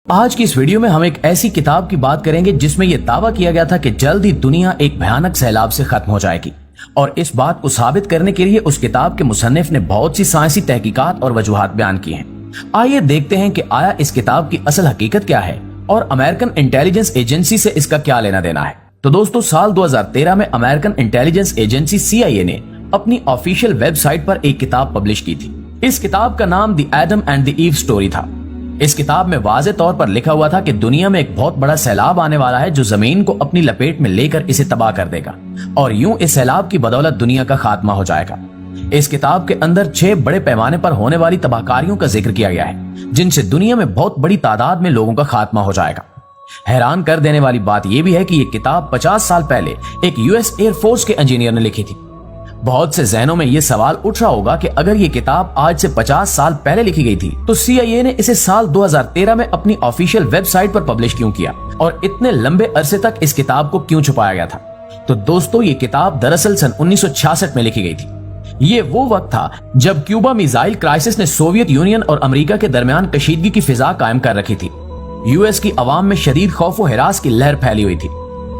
आज की इस वीडियो में हम एक ऐसी किताब की बात करेंगे जिसमें यह दावा किया गया था कि जल्द ही दुनिया एक भयानक सैलाब से खत्म हो जाएगी, और इस बात को साबित करने के लिए उस किताब के मुसन्निफ ने बहुत सी साइंसी तहकीकात और वजूहात बयान की हैं। आइए देखते हैं कि आया इस किताब की असल हकीकत क्या है और अमेरिकन इंटेलिजेंस एजेंसी से इसका क्या लेना देना है। तो दोस्तों, साल 2013 में अमेरिकन इंटेलिजेंस एजेंसी CIA ने अपनी ऑफिशियल वेबसाइट पर एक किताब पब्लिश की थी। इस किताब का नाम the Adam and the eve story था। इस किताब में वाज़े तौर पर लिखा हुआ था कि दुनिया में एक बहुत बड़ा सैलाब आने वाला है जो जमीन को अपनी लपेट में लेकर इसे तबाह कर देगा, और यूं इस सैलाब की बदौलत दुनिया का खात्मा हो जाएगा। इस किताब के अंदर 6 बड़े पैमाने पर होने वाली तबाहकारियों का जिक्र किया गया है, जिनसे दुनिया में बहुत बड़ी तादाद में लोगों का खात्मा हो जाएगा। हैरान कर देने वाली बात यह भी है कि यह किताब 50 साल पहले एक US एयरफोर्स के इंजीनियर ने लिखी थी। बहुत से जहनों में यह सवाल उठ रहा होगा कि अगर ये किताब आज से 50 साल पहले लिखी गई थी तो CIA ने इसे साल 2013 में अपनी ऑफिशियल वेबसाइट पर पब्लिश क्यों किया और इतने लंबे अरसे तक इस किताब को क्यों छुपाया गया था। तो दोस्तों, ये किताब दरअसल सन 1966 में लिखी गई थी। ये वो वक्त था जब क्यूबा मिसाइल क्राइसिस ने सोवियत यूनियन और अमेरिका के दरमियान कशीदगी की फिजा कायम कर रखी थी। US की अवाम में शदीद खौफ व हिरास की लहर फैली हुई थी।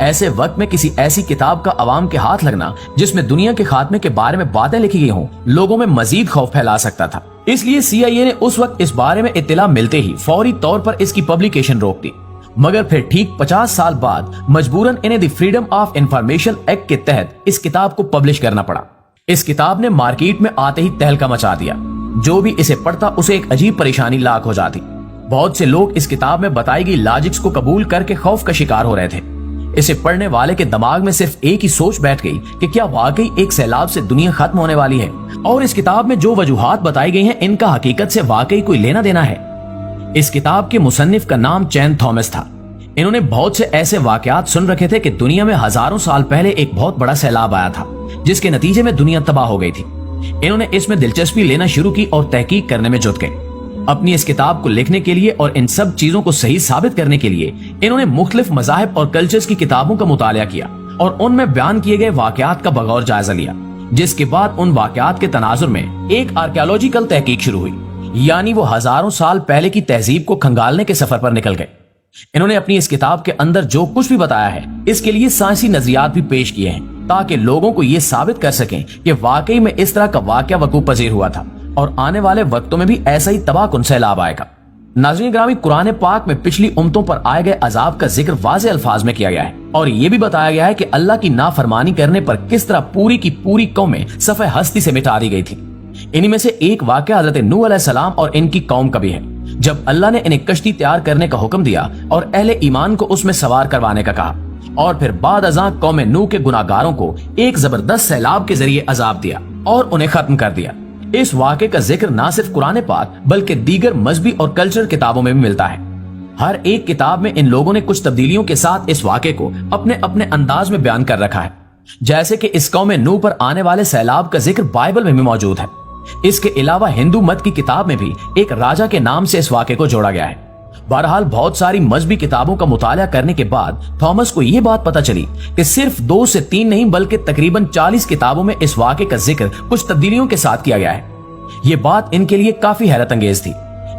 ऐसे वक्त में किसी ऐसी किताब का अवाम के हाथ लगना जिसमें दुनिया के खात्मे के बारे में बातें लिखी गई हों, लोगों में मजीद खौफ फैला सकता था। इसलिए CIA ने उस वक्त इस बारे में इत्तला मिलते ही फौरी तौर पर इसकी पब्लिकेशन रोक दी। मगर फिर ठीक 50 साल बाद मजबूरन इन्हें the freedom of information act के तहत इस किताब को पब्लिश करना पड़ा। इस किताब ने मार्केट में आते ही तहलका मचा दिया। जो भी इसे पढ़ता उसे एक अजीब परेशानी लाक हो जाती। बहुत से लोग इस किताब में बताई गई लॉजिक्स को कबूल करके खौफ का शिकार हो रहे थे। इसे पढ़ने वाले के दिमाग में सिर्फ एक ही सोच बैठ गई कि क्या वाकई एक सैलाब से दुनिया खत्म होने वाली है, और इस किताब में जो वजूहात बताई गई हैं इनका हकीकत से वाकई कोई लेना देना है। इस किताब के मुसन्निफ का नाम चैन थॉमस था। इन्होंने बहुत से ऐसे वाकयात सुन रखे थे कि दुनिया में हजारों साल पहले एक बहुत बड़ा सैलाब आया था जिसके नतीजे में दुनिया तबाह हो गई थी। इन्होंने इसमें दिलचस्पी लेना शुरू की और तहकीक करने में जुट गए। अपनी इस किताब को लिखने के लिए और इन सब चीजों को सही साबित करने के लिए इन्होंने मुख्तलिफ मज़ाहिब और कल्चर्स की किताबों का मुतालिया किया और उनमें बयान किए गए वाकयात का बगौर जायजा लिया, जिसके बाद उन वाकयात के तनाजुर में एक आर्कियोलॉजिकल तहकीक शुरू हुई, यानी वो हजारों साल पहले की तहजीब को खंगालने के सफर पर निकल गए। इन्होंने अपनी इस किताब के अंदर जो कुछ भी बताया है इसके लिए साइंसी नजरियात भी पेश किए हैं ताकि लोगों को ये साबित कर सकें कि वाकई में इस तरह का वाकया वकूअ पजीर हुआ था और आने वाले वक्तों में भी ऐसा ही तबाहकुन सैलाब आएगा। नाज़रीन ग्रामी, कुरान पाक में पिछली उम्मतों पर आए गए अजाब का जिक्र वाज़े अल्फाज में किया गया है और ये भी बताया गया है कि अल्लाह की नाफरमानी करने पर किस तरह पूरी की पूरी कौमें सफ़े हस्ती से मिटा दी गई थी। इन्हीं में से एक वाकया हज़रत नूह अलैहिस्सलाम और इनकी कौम का भी है, जब अल्लाह ने इन्हें कश्ती तैयार करने का हुक्म दिया और अहले ईमान को उसमें सवार करवाने का कहा, और फिर बाद अज़ां कौम नूह के गुनाहगारों को एक जबरदस्त सैलाब के जरिए अजाब दिया और उन्हें खत्म कर दिया। इस वाक़े का जिक्र ना सिर्फ कुरान पाक बल्कि दीगर मजहबी और कल्चरल किताबों में भी मिलता है। हर एक किताब में इन लोगों ने कुछ तब्दीलियों के साथ इस वाक़े को अपने अपने अंदाज में बयान कर रखा है। जैसे कि इस कौम नूह पर आने वाले सैलाब का जिक्र बाइबल में भी मौजूद है। इसके अलावा हिंदू मत की किताब में भी एक राजा के नाम से इस वाक़े को जोड़ा गया है। बहरहाल, बहुत सारी मजहबी किताबों का मुताला करने के बाद थॉमस को यह बात पता चली कि सिर्फ 2 से 3 नहीं बल्कि तकरीबन 40 किताबों में इस वाक़े का जिक्र कुछ तब्दीलियों के साथ किया गया है। ये बात इनके लिए काफी हैरत अंगेज थी।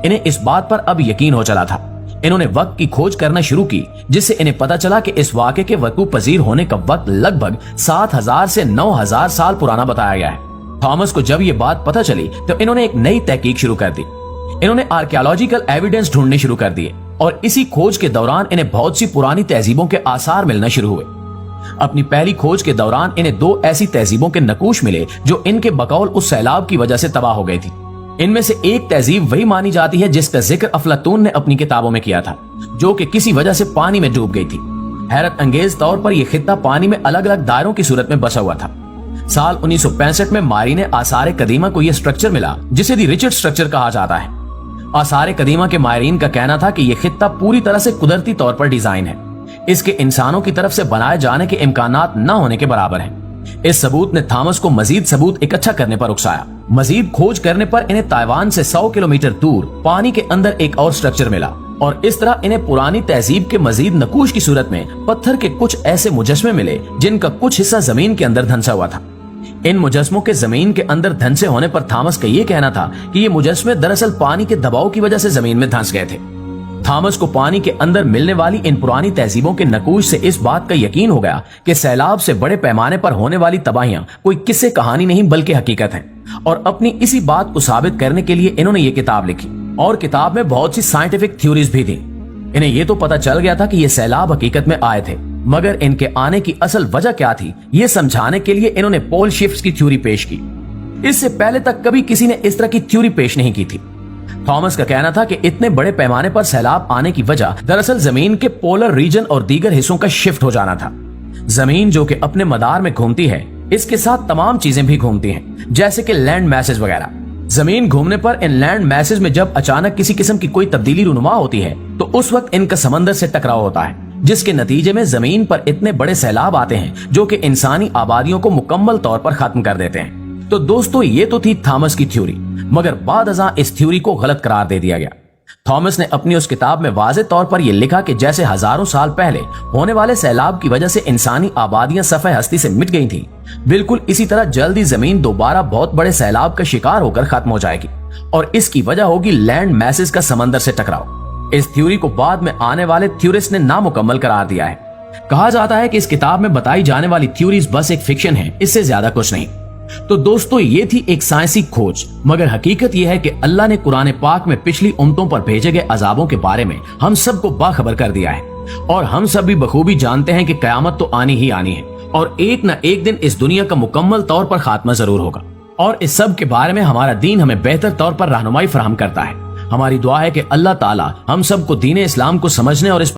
इन्हें इस बात पर अब यकीन हो चला था। इन्होंने वक्त की खोज करना शुरू की, जिससे इन्हें पता चला कि इस वाक़े के वकूअ पजीर होने का वक्त लगभग 7000 से 9000 साल पुराना बताया गया है। थॉमस को जब ये बात पता चली तो इन्होंने एक नई तहकीक शुरू कर दी। इन्होंने आर्कियोलॉजिकल एविडेंस ढूंढने शुरू कर दिए और इसी खोज के दौरान इन्हें बहुत सी पुरानी तहजीबों के आसार मिलना शुरू हुए। अपनी पहली खोज के दौरान इन्हें 2 ऐसी तहजीबों के नकूश मिले जो इनके बकौल उस सैलाब की वजह से तबाह हो गई थी। इनमें से एक तहजीब वही मानी जाती है जिसका जिक्र अफलातून ने अपनी किताबों में किया था, जो कि किसी वजह से पानी में डूब गई थी। हैरत अंगेज तौर पर यह खित्ता पानी में अलग अलग दायरों की सूरत में बसा हुआ था। साल 1965 में मारीन आसार कदीमा को यह स्ट्रक्चर मिला जिसे दी रिचर्ड स्ट्रक्चर कहा जाता है। आसार कदीमा के माहिरीन का कहना था कि यह खित्ता पूरी तरह से कुदरती तौर पर डिजाइन है। इसके इंसानों की तरफ से बनाए जाने के इम्कानात न होने के बराबर है। इस सबूत ने थॉमस को मजीद सबूत इकट्ठा करने पर उकसाया। मजीद खोज करने पर इन्हें ताइवान से 100 किलोमीटर दूर पानी के अंदर एक और स्ट्रक्चर मिला और इस तरह इन्हें पुरानी तहजीब के मजीद नकूश की सूरत में पत्थर के कुछ ऐसे मुजस्मे मिले जिनका कुछ हिस्सा जमीन के अंदर धंसा हुआ था। इन मुजस्मों के जमीन के अंदर धंसे होने पर थॉमस का यह कहना था कि ये मुजस्मे दरअसल पानी के दबाव की वजह से जमीन में धंस गए थे। थॉमस को पानी के अंदर मिलने वाली इन पुरानी तहजीबों के नकूश से इस बात का यकीन हो गया कि सैलाब से बड़े पैमाने पर होने वाली तबाहियां कोई किस्से कहानी नहीं बल्कि हकीकत है। और अपनी इसी बात को साबित करने के लिए इन्होंने ये किताब लिखी और किताब में बहुत सी साइंटिफिक थ्योरीज भी थी। इन्हें ये तो पता चल गया था कि ये सैलाब हकीकत में आए थे, मगर इनके आने की असल वजह क्या थी ये समझाने के लिए इन्होंने पोल शिफ्ट्स की थ्योरी पेश की। इससे पहले तक कभी किसी ने इस तरह की थ्योरी पेश नहीं की थी। थॉमस का कहना था कि इतने बड़े पैमाने पर सैलाब आने की वजह दरअसल जमीन के पोलर रीजन और दीगर हिस्सों का शिफ्ट हो जाना था। जमीन जो कि अपने मदार में घूमती है, इसके साथ तमाम चीजें भी घूमती हैं, जैसे कि लैंड मैसेज वगैरह। जमीन घूमने पर इन लैंड मैसेज में जब अचानक किसी किस्म की कोई तब्दीली रुनुमा होती है तो उस वक्त इनका समंदर से टकराव होता है, जिसके नतीजे में जमीन पर इतने बड़े सैलाब आते हैं जो कि इंसानी आबादियों को मुकम्मल तौर पर खत्म कर देते हैं। तो दोस्तों ये तो थी थॉमस की थ्योरी, मगर बाद अज़ां इस थ्योरी को गलत करार दे दिया गया। थॉमस ने अपनी उस किताब में वाज़े तौर पर यह लिखा कि जैसे हजारों साल पहले होने वाले सैलाब की वजह से इंसानी आबादियां सफ़े हस्ती से मिट गई थी, बिल्कुल इसी तरह जल्दी जमीन दोबारा बहुत बड़े सैलाब का शिकार होकर खत्म हो जाएगी और इसकी वजह होगी लैंड मैसेज का समंदर से टकराव। इस थ्योरी को बाद में आने वाले थ्योरिस्ट ने नामुकम्मल करार दिया है। कहा जाता है कि इस किताब में बताई जाने वाली थ्योरीज बस एक फिक्शन है, इससे ज्यादा कुछ नहीं। तो दोस्तों ये थी एक साइंसी खोज, मगर हकीकत यह है कि अल्लाह ने कुरान पाक में पिछली उम्मतों पर भेजे गए अजाबों के बारे में हम सबको बाखबर कर दिया है और हम सब भी बखूबी जानते हैं कि कयामत तो आनी ही आनी है और एक न एक दिन इस दुनिया का मुकम्मल तौर पर खात्मा जरूर होगा। और इस सब के बारे में हमारा दीन हमें बेहतर तौर पर रहनुमाई फराहम करता है। हमारी दुआ है कि अल्लाह ताला हम सबको दीन इस्लाम को समझने और इस